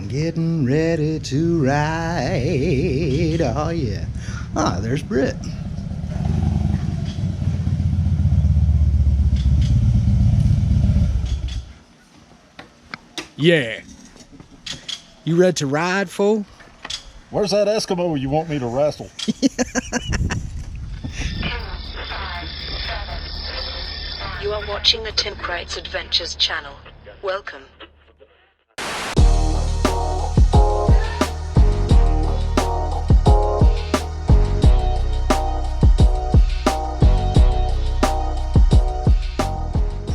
Getting ready to ride. Oh yeah. Ah, there's Britt. Yeah. You ready to ride, fool? Where's that Eskimo you want me to wrestle? You are watching the Tim Kreitz Adventures channel. Welcome.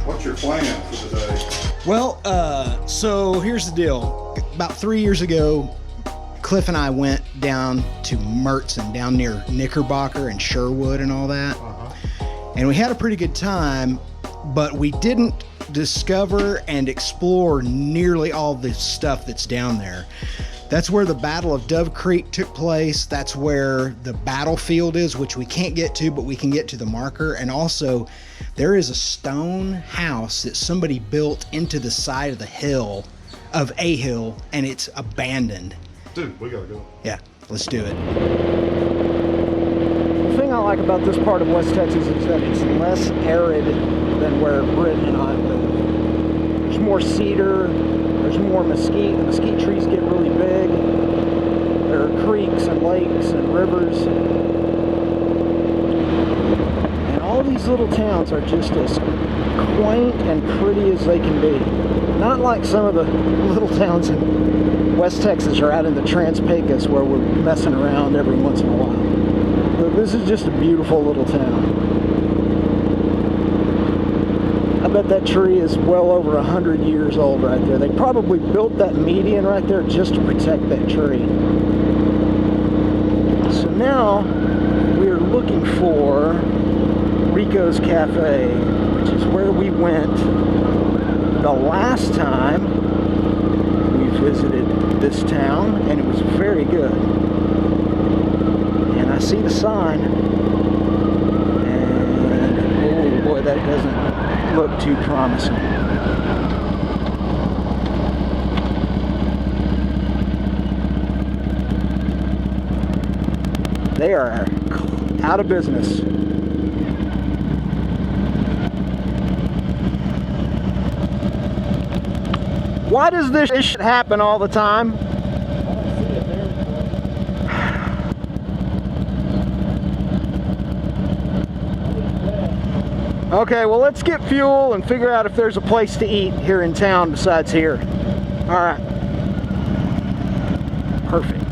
What's your plan for today? Well, so here's the deal. About 3 years ago, Cliff and I went down to Mertzen, down near Knickerbocker and Sherwood and all that. And we had a pretty good time, but we didn't discover and explore nearly all the stuff that's down there. That's where the Battle of Dove Creek took place. That's where the battlefield is, which we can't get to, but we can get to the marker. And also, there is a stone house that somebody built into the side of the hill, and it's abandoned. Dude, we gotta go. Yeah, let's do it. The thing I like about this part of West Texas is that it's less arid than where Britt and I live. There's more cedar, there's more mesquite. The mesquite trees get really big. There are creeks and lakes and rivers. And all these little towns are just as quaint and pretty as they can be. Not like some of the little towns in West Texas or out in the Trans-Pecos where we're messing around every once in a while. But this is just a beautiful little town. I bet that tree is well over 100 years old right there. They probably built that median right there just to protect that tree. So now we are looking for Rico's Cafe, which is where we went the last time we visited this town, and it was very good. And I see the sign, and oh boy, that doesn't look too promising. They are out of business. Why does this shit happen all the time? Okay, well, let's get fuel and figure out if there's a place to eat here in town besides here. All right. Perfect.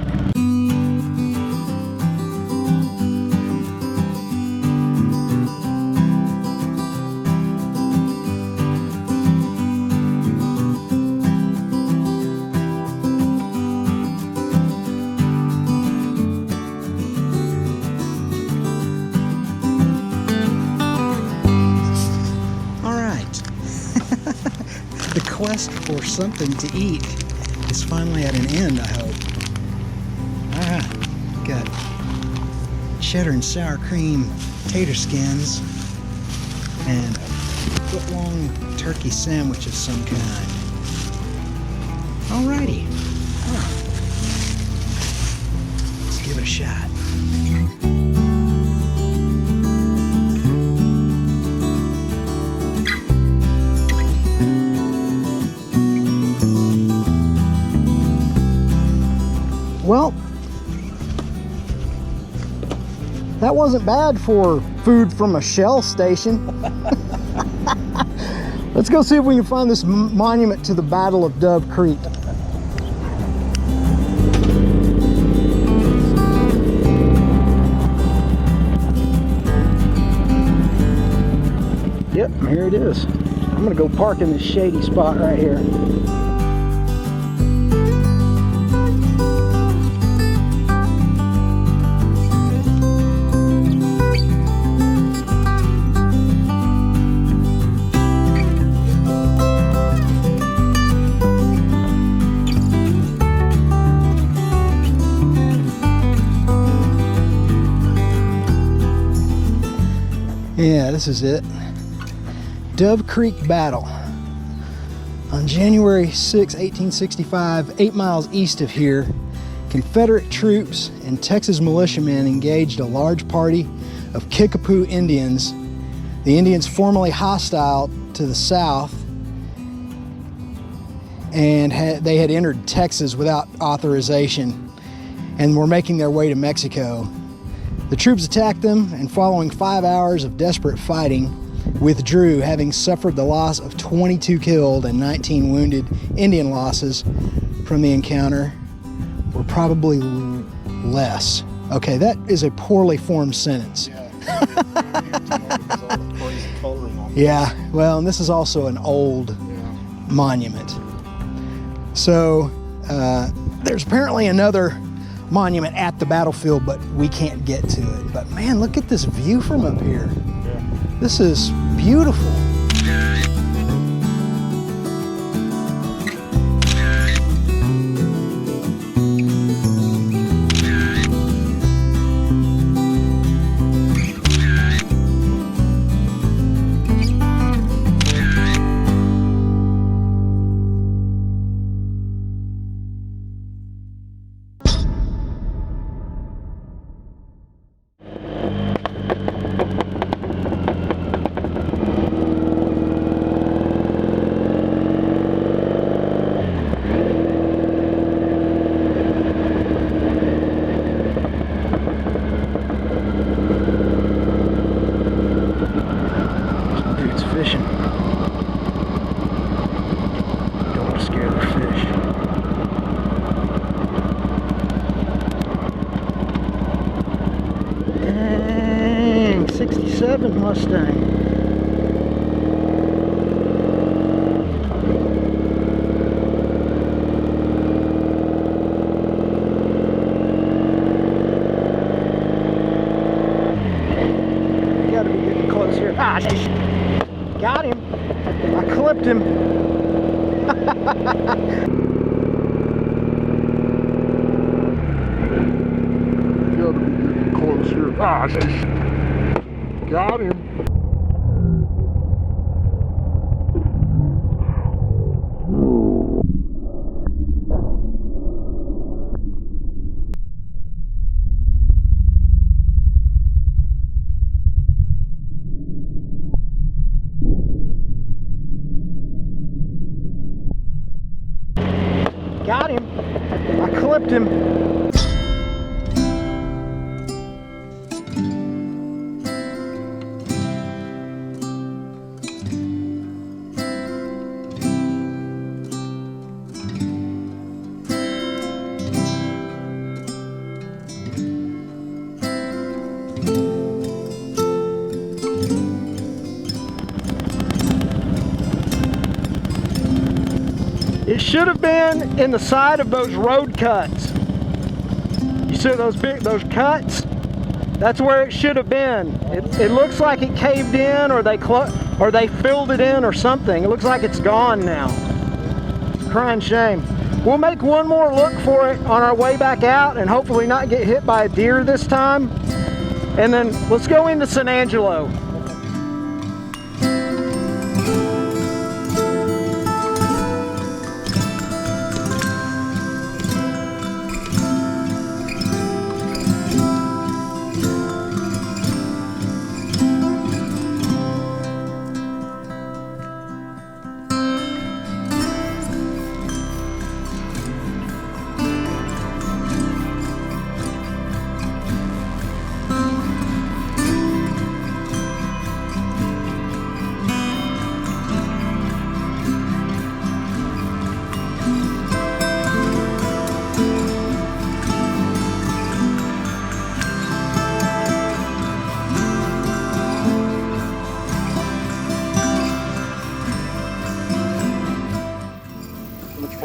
The quest for something to eat is finally at an end, I hope. Alright, got cheddar and sour cream tater skins and a foot-long turkey sandwich of some kind. Alrighty. Let's give it a shot. Well, that wasn't bad for food from a Shell station. Let's go see if we can find this monument to the Battle of Dove Creek. Yep, here it is. I'm gonna go park in this shady spot right here. Yeah, this is it. Dove Creek Battle. On January 6, 1865, 8 miles east of here, Confederate troops and Texas militiamen engaged a large party of Kickapoo Indians, the Indians formerly hostile to the south, and they had entered Texas without authorization and were making their way to Mexico. The troops attacked them, and following 5 hours of desperate fighting, withdrew, having suffered the loss of 22 killed and 19 wounded. Indian losses from the encounter were probably less. Okay, that is a poorly formed sentence. Yeah, well, and this is also an old monument. So there's apparently another monument at the battlefield, but we can't get to it. But man, look at this view from up here. This is beautiful. Fishing. Don't want to scare the fish. Dang, 67 Mustang. You gotta be getting close here. Ah, got him. I clipped him. You gotta be getting close here. Ah, got him. Got him. I clipped him. It should have been in the side of those road cuts. You see those cuts? That's where it should have been. It looks like it caved in, or they filled it in or something. It looks like it's gone now. Crying shame. We'll make one more look for it on our way back out and hopefully not get hit by a deer this time. And then let's go into San Angelo.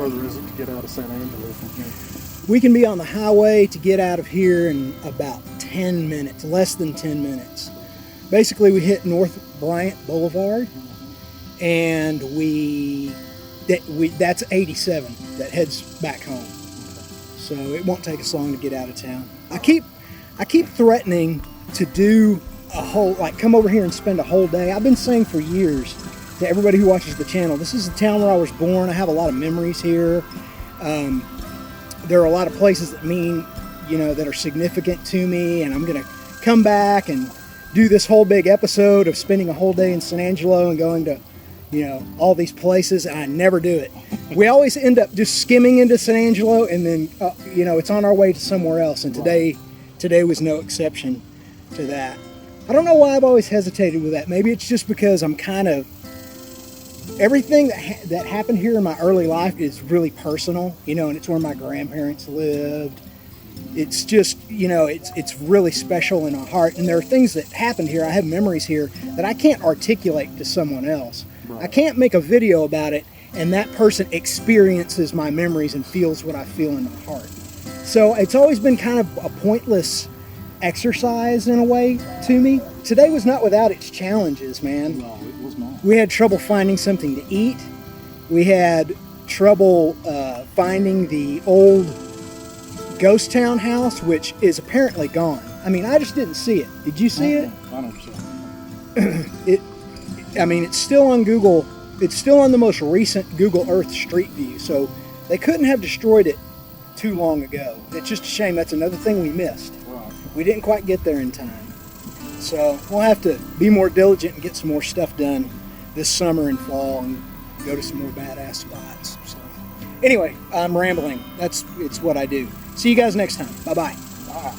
further is it to get out of San Angelo from here? We can be on the highway to get out of here in about 10 minutes, less than 10 minutes. Basically, we hit North Bryant Boulevard, and that's 87 that heads back home. So it won't take us long to get out of town. I keep threatening to do a whole, like come over here and spend a whole day. I've been saying for years to everybody who watches the channel. This is the town where I was born. I have a lot of memories here. There are a lot of places that mean, that are significant to me, and I'm going to come back and do this whole big episode of spending a whole day in San Angelo and going to, all these places, and I never do it. We always end up just skimming into San Angelo, and then, it's on our way to somewhere else, and today was no exception to that. I don't know why I've always hesitated with that. Maybe it's just because I'm kind of, everything that happened here in my early life is really personal, and it's where my grandparents lived. It's just, it's really special in my heart. And there are things that happened here. I have memories here that I can't articulate to someone else. Right. I can't make a video about it and that person experiences my memories and feels what I feel in my heart. So it's always been kind of a pointless exercise in a way to me. Today was not without its challenges, man. No, it was not. We had trouble finding something to eat. We had trouble finding the old ghost town house, which is apparently gone. I mean, I just didn't see it. Did you see it? I don't see it. It's still on Google. It's still on the most recent Google Earth Street View. So they couldn't have destroyed it too long ago. It's just a shame. That's another thing we missed. Right. We didn't quite get there in time. So we'll have to be more diligent and get some more stuff done this summer and fall and go to some more badass spots. So anyway, I'm rambling. It's what I do. See you guys next time. Bye-bye. Bye.